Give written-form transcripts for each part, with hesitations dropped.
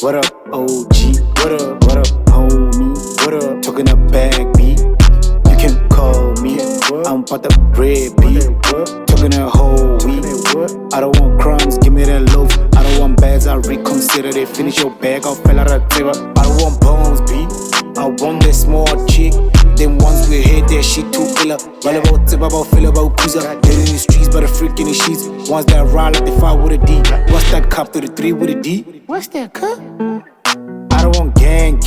What up, OG? What up, homie? What up? Talking a bag beat. You can call me. I'm about the bread beat. Talking a whole week. I don't want crumbs, give me that loaf. I don't want bags, I reconsider. They finish your bag, I'll fell out of the table. I don't want bones, B. I want that small chick. Then once we hit that shit too illa. All about tip, about feel about cruiser. Dead in the streets, but a freak in the sheets. Ones that ride like they fight with a D. What's that cup to the 3 with a D? What's that cup? I don't want gang.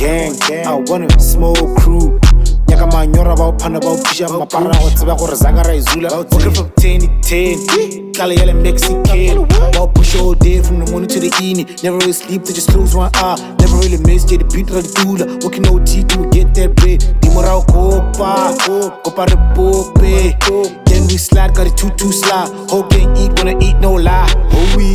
I want a small crew. Nyaka manyora ba phana ba pusha mapara go tseba gore zaka ra izula. Working from 10 to 10. Kala yele Mexican. Ba push all day from the morning to the evening. Never really sleep to just close one eye. Never really miss get the beat ra dula. Working OT to get that bread. Dimora copa re pope. Then we slide got it too slide. Hope they eat wanna eat no lie. Oh we